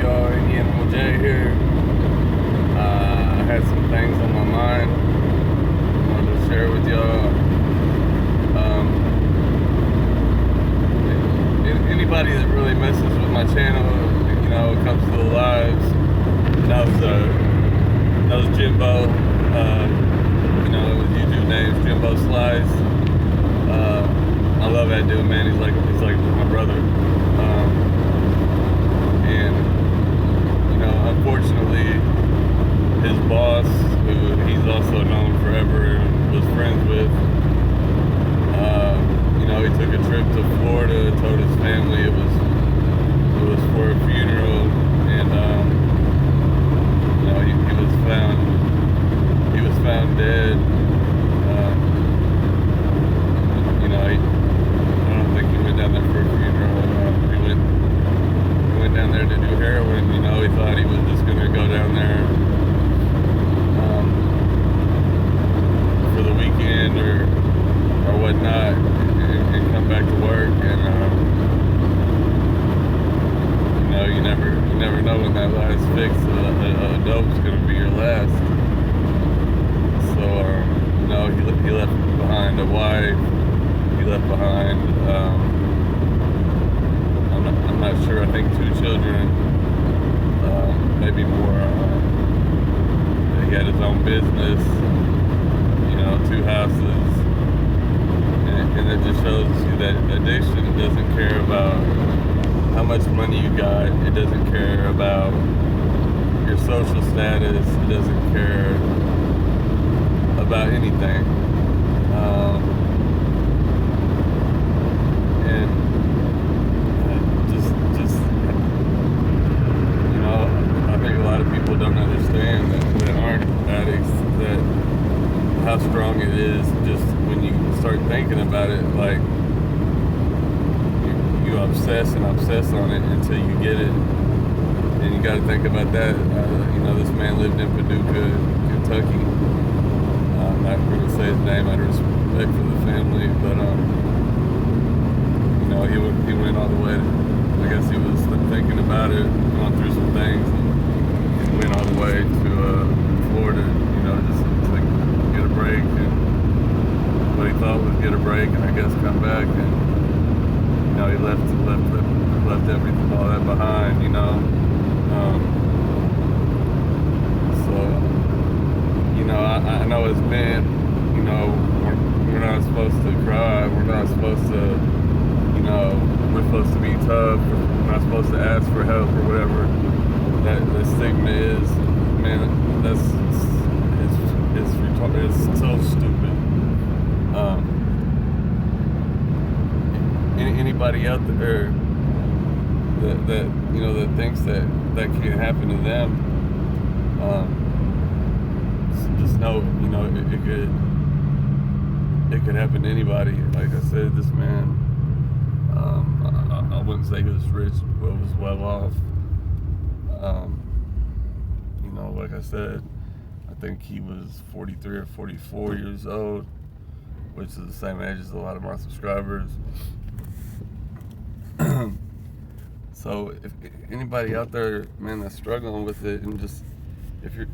y'all? Any Animal J here. I had some things on my mind I wanted to share with y'all. Anybody that really messes with my channel, comes to the lives, knows Jimbo. His YouTube name's Jimbo Slice. I love that dude, man. He's like my brother. Unfortunately, his boss, who he's also known forever and was friends with, he took a trip to Florida, told his family it was for a funeral, and he was found dead. I don't think he went down there for a funeral. He went down there to do heroin. He thought he was just gonna go down there for the weekend or whatnot, and come back to work. And you never know when that last fix of dope's gonna be your last. So he left behind a wife. He left behind I'm not sure. I think 2 children, maybe more. He had his own business, 2 houses, and it just shows you that addiction doesn't care about how much money you got. It doesn't care about your social status. It doesn't care about anything. I think a lot of people don't understand that aren't addicts, that how strong it is just when you start thinking about it. Like, you obsess on it until you get it. And you got to think about that. This man lived in Paducah, Kentucky. I'm not going to say his name out of respect for the family, but he went all the way. I guess he was thinking about it, going through some things, and went all the way to Florida, just to get a break, and what he thought was get a break, and I guess come back, and he left everything, all that behind, I know as men, we're not supposed to cry, we're not supposed to, we're supposed to be tough, we're not supposed to ask for help or whatever that the stigma is. Man, it's so stupid. Anybody out there that thinks that can't happen to them, just know, it could happen to anybody. Like I said, this man, I wouldn't say he was rich, but was well off. Like I said, I think he was 43 or 44 years old, which is the same age as a lot of my subscribers. So if anybody out there, man, that's struggling with it, and just if you're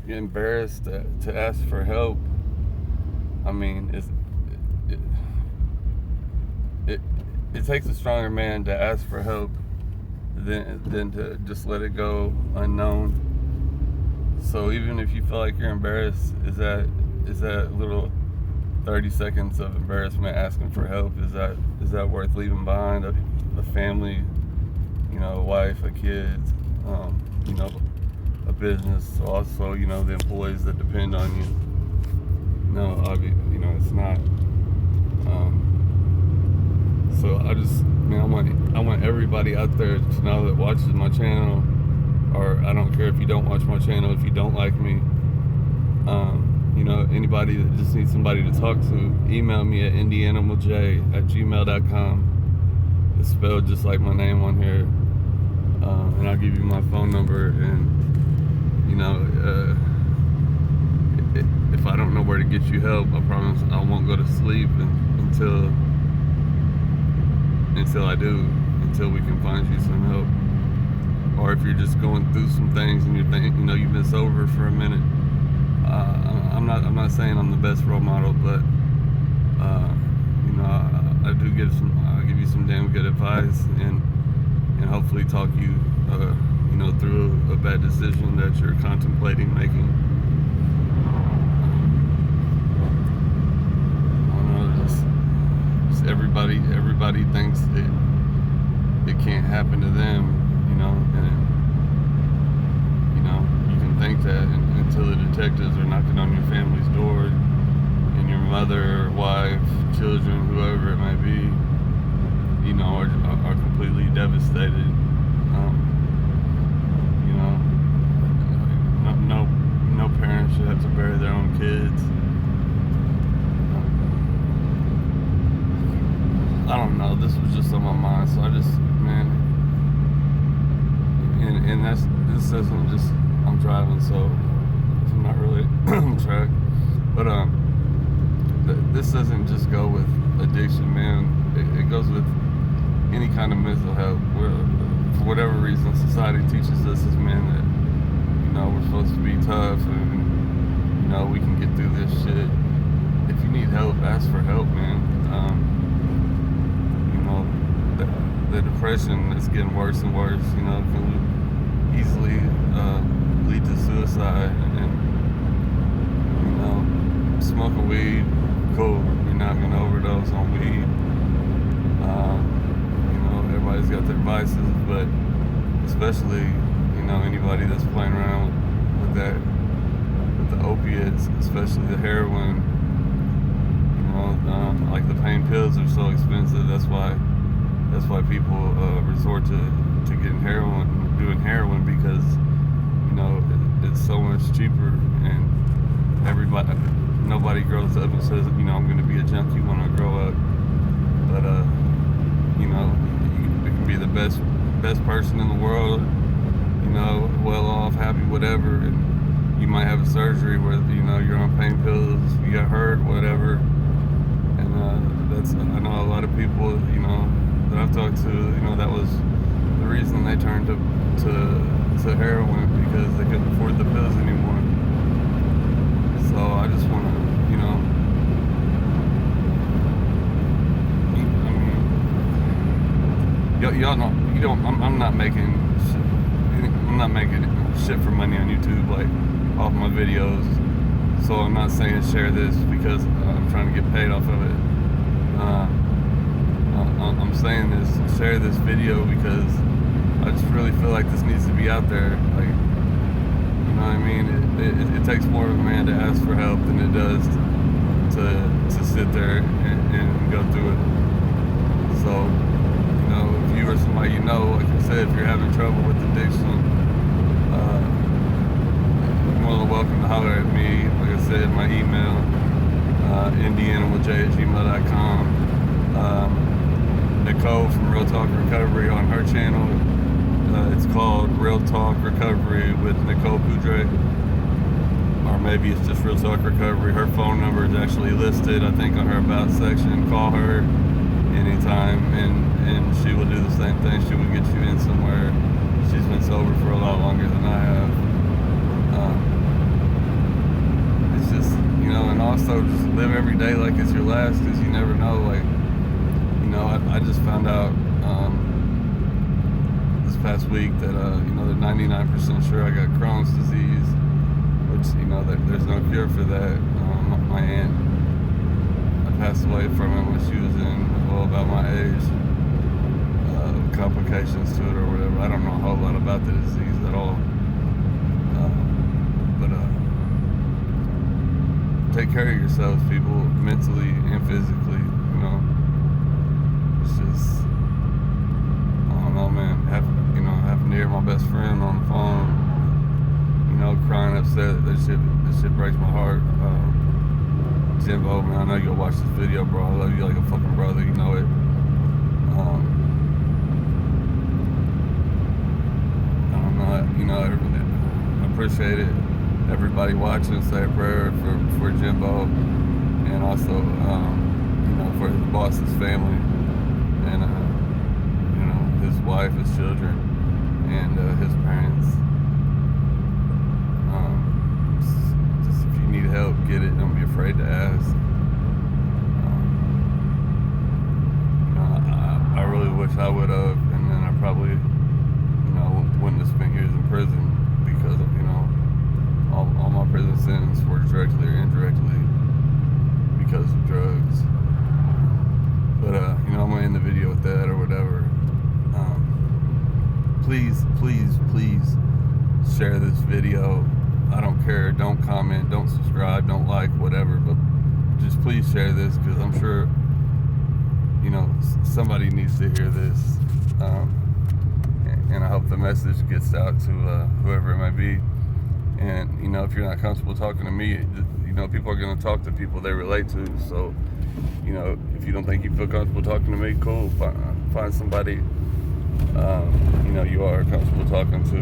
embarrassed to ask for help, I mean, it takes a stronger man to ask for help than to just let it go unknown. So even if you feel like you're embarrassed, is that little 30 seconds of embarrassment asking for help, is that worth leaving behind a family, a wife, a kid, a business, also, the employees that depend on you? No, it's not. So I want everybody out there to know that watches my channel, or I don't care if you don't watch my channel, if you don't like me, anybody that just needs somebody to talk to, email me at indianimalj@gmail.com. It's spelled just like my name on here, and I'll give you my phone number. And if I don't know where to get you help, I promise I won't go to sleep until I do, until we can find you some help. or if you're just going through some things and you've been sober for a minute. I'm not saying I'm the best role model, but I do give you some damn good advice, and hopefully talk you through a bad decision that you're contemplating making. I don't know, just everybody thinks it can't happen to them, and you can think that until the detectives are knocking on your family's door, and your mother, wife, children, whoever it may be, are completely devastated. No parent should have to bury their own kids. I don't know. This was just on my mind, so I just, man, and this isn't just, I'm driving, so I'm not really on track. But this doesn't just go with addiction, man. It goes with any kind of mental health. For whatever reason, society teaches us as men that we're supposed to be tough, and we can get through this shit. If you need help, ask for help, man. The depression is getting worse and worse. Can easily lead to suicide. And smoking weed, cool. You're not gonna overdose on weed. Everybody's got their vices, but especially anybody that's playing around with the opiates, especially the heroin. Like the pain pills are so expensive. That's why people resort to getting doing heroin, because it's so much cheaper, and nobody grows up and says I'm going to be a junkie when I grow up. But you can be the best person in the world, well off, happy, whatever, and you might have a surgery where you're on pain pills, you got hurt, whatever. And I know a lot of people that I've talked to, that was the reason they turned to heroin, because they couldn't afford the pills anymore. So I just want to, y'all know, I'm not making shit for money on YouTube, like off my videos. So I'm not saying share this because I'm trying to get paid off of it. I'm saying this, share this video, because I just really feel like this needs to be out there. Like, what I mean? It takes more of a man to ask for help than it does to sit there and go through it. So, if you or somebody like I said, if you're having trouble with addiction, you're more than welcome to holler at me. Like I said, my email, indianawithj@gmail.com. Nicole from Real Talk Recovery on her channel. It's called Real Talk Recovery with Nicole Poudre. Or maybe it's just Real Talk Recovery. Her phone number is actually listed, I think, on her About section. Call her anytime, and she will do the same thing. She will get you in somewhere. She's been sober for a lot longer than I have. It's just, and also just live every day like it's your last, because you never know. Like, I just found out this past week that they're 99% sure I got Crohn's disease, which there's no cure for that. My aunt, I passed away from it when she was about my age. Complications to it or whatever. I don't know a whole lot about the disease at all. But take care of yourselves, people, mentally and physically. It's just, I don't know, man. Having to hear my best friend on the phone, crying upset. That shit breaks my heart. Jimbo, man, I know you'll watch this video, bro. I love you like a fucking brother. You know it. I don't know. I appreciate it. Everybody watching, say a prayer for Jimbo, and also, for his boss's family, and his wife, his children. and his parents. Just if you need help, get it. Don't be afraid to ask. I really wish I would have, and then I probably, wouldn't have spent years in prison because, all my prison sentences were directly or indirectly because of drugs. But, I'm going to end the video with that or whatever. Please share this video. I don't care. Don't comment. Don't subscribe. Don't like, whatever. But just please share this because I'm sure, somebody needs to hear this. And I hope the message gets out to whoever it might be. And, if you're not comfortable talking to me, people are going to talk to people they relate to. So, if you don't think you feel comfortable talking to me, cool. Find somebody, you are comfortable talking to.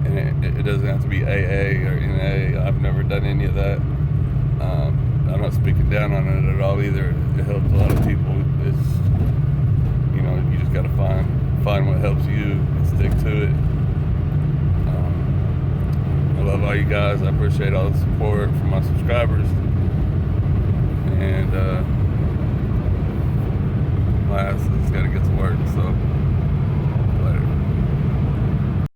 And it doesn't have to be AA or NA. I've never done any of that. I'm not speaking down on it at all either. It helps a lot of people. It's, you just got to find what helps you and stick to it. I love all you guys. I appreciate all the support from my subscribers.